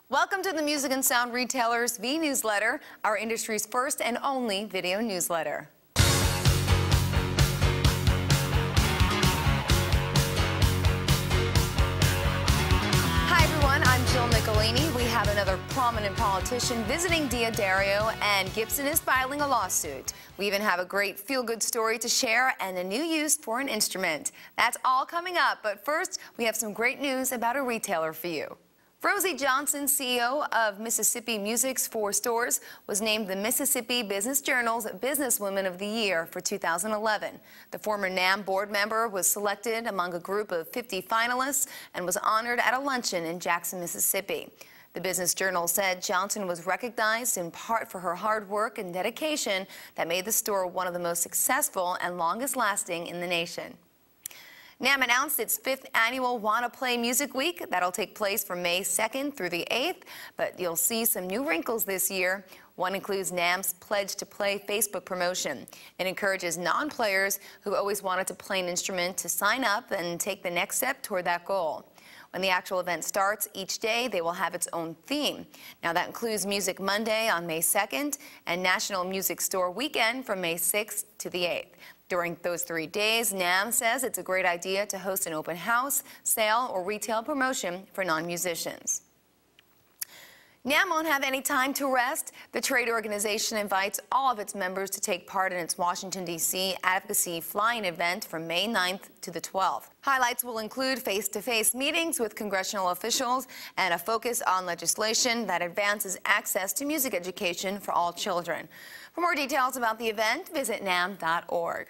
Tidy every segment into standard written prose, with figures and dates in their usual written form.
Welcome to the Music and Sound Retailers Vnewsletter, our industry's first and only video newsletter. Hi everyone, I'm Jill Nicolini. We have another prominent politician visiting D'Addario, and Gibson is filing a lawsuit. We even have a great feel-good story to share and a new use for an instrument. That's all coming up, but first we have some great news about a retailer for you. Rosie Johnson, CEO of Mississippi Music's 4 stores, was named the Mississippi Business Journal's Businesswoman of the Year for 2011. The former NAM board member was selected among a group of 50 finalists and was honored at a luncheon in Jackson, Mississippi. The Business Journal said Johnson was recognized in part for her hard work and dedication that made the store one of the most successful and longest-lasting in the nation. NAM announced its 5th annual Wanna Play Music Week. That'll take place from May 2nd through the 8th, but you'll see some new wrinkles this year. One includes NAM's Pledge to Play Facebook promotion. It encourages non-players who always wanted to play an instrument to sign up and take the next step toward that goal. When the actual event starts, each day they will have its own theme. Now that includes Music Monday on May 2nd and National Music Store Weekend from May 6th to the 8th. During those 3 days, NAM says it's a great idea to host an open house, sale, or retail promotion for non-musicians. NAM won't have any time to rest. The trade organization invites all of its members to take part in its Washington, D.C. Advocacy flying event from May 9th to the 12th. Highlights will include face-to-face meetings with congressional officials and a focus on legislation that advances access to music education for all children. For more details about the event, visit nam.org.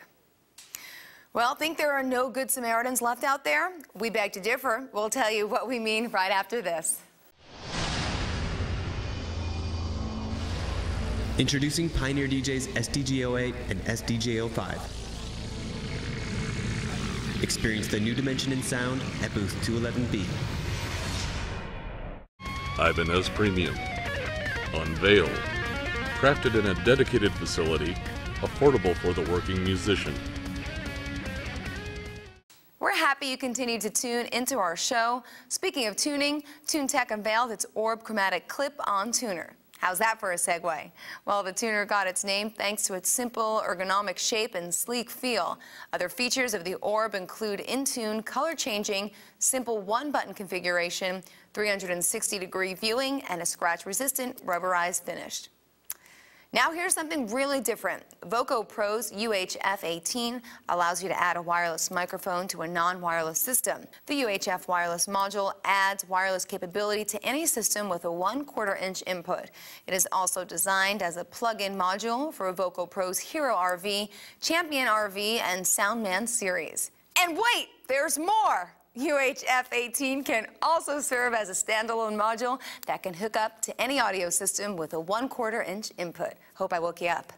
Well, think there are no good Samaritans left out there? We beg to differ. We'll tell you what we mean right after this. Introducing Pioneer DJ's SDJ08 and SDJ05. Experience the new dimension in sound at booth 211B. Ibanez Premium. Unveiled. Crafted in a dedicated facility, affordable for the working musician. We're happy you continue to tune into our show. Speaking of tuning, TuneTech unveiled its Orb Chromatic Clip-On Tuner. How's that for a segue? Well, the tuner got its name thanks to its simple, ergonomic shape and sleek feel. Other features of the Orb include in-tune color changing, simple one-button configuration, 360-degree viewing, and a scratch-resistant rubberized finish. Now here's something really different. Voco Pro's UHF 18 allows you to add a wireless microphone to a non-wireless system. The UHF wireless module adds wireless capability to any system with a 1/4 inch input. It is also designed as a plug-in module for Voco Pro's Hero RV, Champion RV, and Soundman series. And wait, there's more! UHF 18 can also serve as a standalone module that can hook up to any audio system with a 1/4 inch input. Hope I woke you up.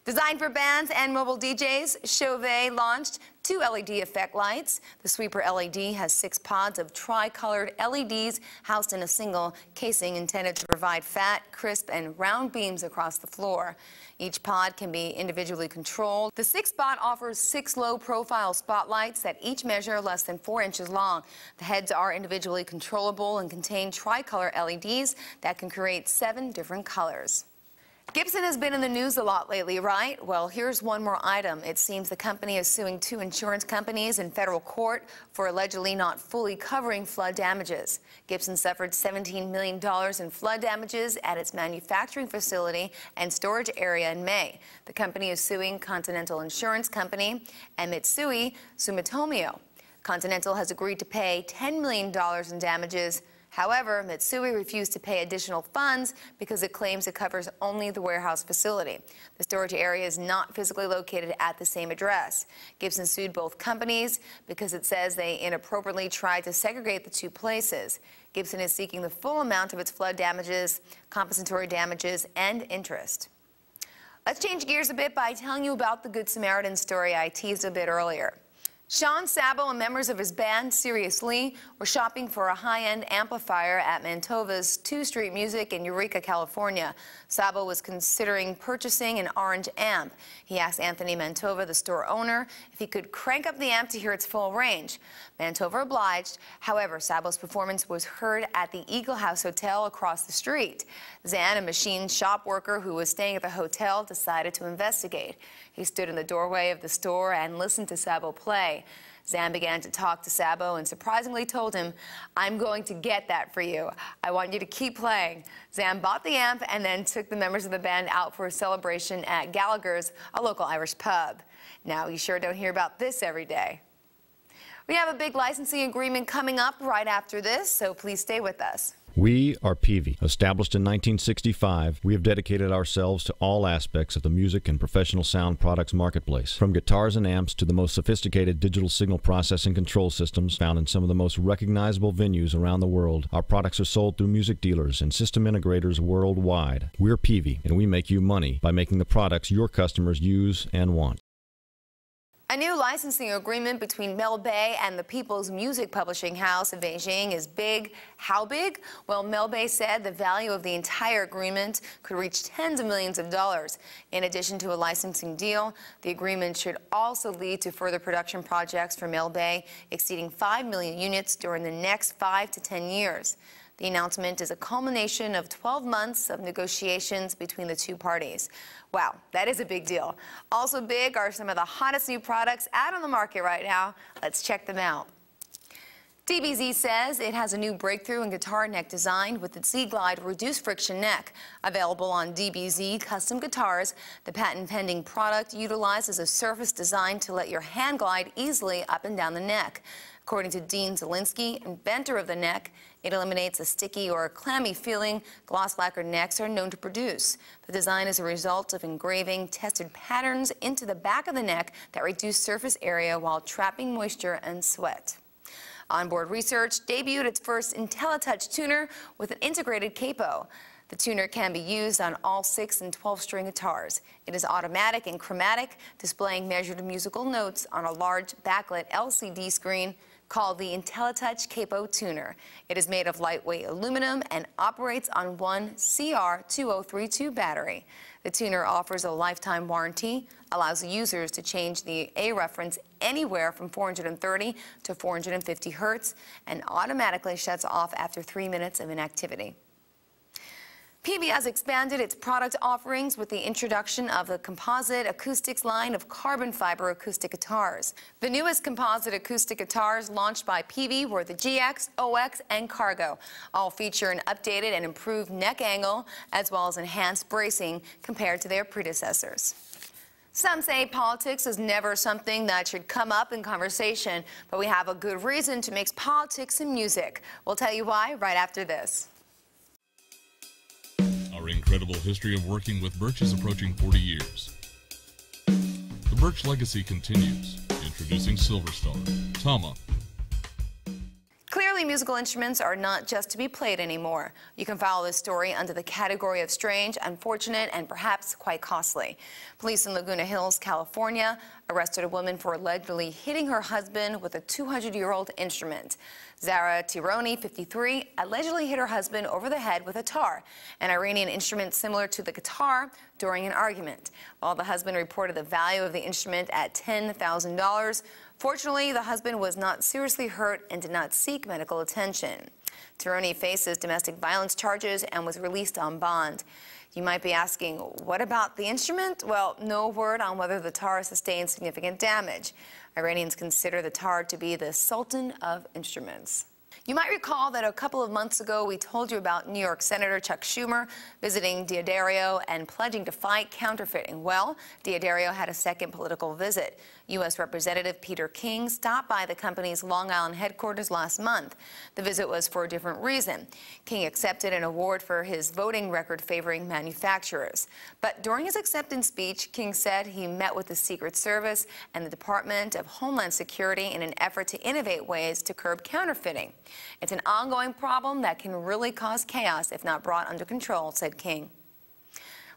Designed for bands and mobile DJs, Chauvet launched 2 LED effect lights. The sweeper LED has 6 pods of tri-colored LEDs housed in a single casing intended to provide fat, crisp, and round beams across the floor. Each pod can be individually controlled. The 6th spot offers 6 low-profile spotlights that each measure less than 4 inches long. The heads are individually controllable and contain tri-color LEDs that can create 7 different colors. Gibson has been in the news a lot lately, right? Well, here's one more item. It seems the company is suing 2 insurance companies in federal court for allegedly not fully covering flood damages. Gibson suffered $17 million in flood damages at its manufacturing facility and storage area in May. The company is suing Continental Insurance Company and Mitsui Sumitomo. Continental has agreed to pay $10 million in damages. However, Mitsui refused to pay additional funds because it claims it covers only the warehouse facility. The storage area is not physically located at the same address. Gibson sued both companies because it says they inappropriately tried to segregate the 2 places. Gibson is seeking the full amount of its flood damages, compensatory damages, and interest. Let's change gears a bit by telling you about the Good Samaritan story I teased a bit earlier. Sean Sabo and members of his band, Seriously, were shopping for a high-end amplifier at Mantova's 2 Street Music in Eureka, California. Sabo was considering purchasing an orange amp. He asked Anthony Mantova, the store owner, if he could crank up the amp to hear its full range. Mantova obliged. However, Sabo's performance was heard at the Eagle House Hotel across the street. Zan, a machine shop worker who was staying at the hotel, decided to investigate. He stood in the doorway of the store and listened to Sabo play. Zan began to talk to Sabo and surprisingly told him, "I'm going to get that for you. I want you to keep playing." Zan bought the amp and then took the members of the band out for a celebration at Gallagher's, a local Irish pub. Now, you sure don't hear about this every day. We have a big licensing agreement coming up right after this, so please stay with us. We are Peavey. Established in 1965, we have dedicated ourselves to all aspects of the music and professional sound products marketplace. From guitars and amps to the most sophisticated digital signal processing control systems found in some of the most recognizable venues around the world, our products are sold through music dealers and system integrators worldwide. We're Peavey, and we make you money by making the products your customers use and want. A new licensing agreement between Mel Bay and the People's Music Publishing House in Beijing is big. How big? Well, Mel Bay said the value of the entire agreement could reach tens of millions of dollars. In addition to a licensing deal, the agreement should also lead to further production projects for Mel Bay exceeding 5 million units during the next 5 to 10 years. The announcement is a culmination of 12 months of negotiations between the two parties. Wow, that is a big deal. Also big are some of the hottest new products out on the market right now. Let's check them out. DBZ says it has a new breakthrough in guitar neck design with its Z-Glide reduced friction neck. Available on DBZ custom guitars, the patent-pending product utilizes a surface designed to let your hand glide easily up and down the neck. According to Dean Zielinski, inventor of the neck, it eliminates a sticky or clammy feeling gloss lacquered necks are known to produce. The design is a result of engraving tested patterns into the back of the neck that reduce surface area while trapping moisture and sweat. Onboard Research debuted its first IntelliTouch tuner with an integrated capo. The tuner can be used on all 6 and 12-string guitars. It is automatic and chromatic, displaying measured musical notes on a large backlit LCD screen called the IntelliTouch Capo Tuner. It is made of lightweight aluminum and operates on one CR2032 battery. The tuner offers a lifetime warranty, allows users to change the A reference anywhere from 430 to 450 hertz, and automatically shuts off after 3 minutes of inactivity. Peavey has expanded its product offerings with the introduction of the Composite Acoustics line of carbon fiber acoustic guitars. The newest composite acoustic guitars launched by Peavey were the GX, OX, and Cargo. All feature an updated and improved neck angle as well as enhanced bracing compared to their predecessors. Some say politics is never something that should come up in conversation, but we have a good reason to mix politics and music. We'll tell you why right after this. Our incredible history of working with Birch is approaching 40 years. The Birch legacy continues. Introducing Silverstar, Tama. Clearly, musical instruments are not just to be played anymore. You can follow this story under the category of strange, unfortunate, and perhaps quite costly. Police in Laguna Hills, California, arrested a woman for allegedly hitting her husband with a 200-year-old instrument. Zara Tironi, 53, allegedly hit her husband over the head with a tar, an Iranian instrument similar to the guitar, during an argument. While the husband reported the value of the instrument at $10,000, fortunately, the husband was not seriously hurt and did not seek medical attention. Tironi faces domestic violence charges and was released on bond. You might be asking, what about the instrument? Well, no word on whether the tar sustained significant damage. Iranians consider the tar to be the Sultan of instruments. You might recall that a couple of months ago we told you about New York Senator Chuck Schumer visiting D'Addario and pledging to fight counterfeiting. Well, D'Addario had a second political visit. U.S. Representative Peter King stopped by the company's Long Island headquarters last month. The visit was for a different reason. King accepted an award for his voting record favoring manufacturers. But during his acceptance speech, King said he met with the Secret Service and the Department of Homeland Security in an effort to innovate ways to curb counterfeiting. It's an ongoing problem that can really cause chaos if not brought under control, said King.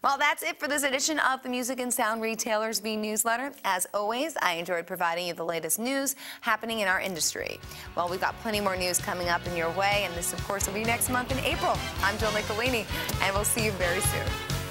Well, that's it for this edition of the Music and Sound Retailers Vnewsletter. As always, I enjoyed providing you the latest news happening in our industry. Well, we've got plenty more news coming up in your way, and this, of course, will be next month in April. I'm Jill Nicolini, and we'll see you very soon.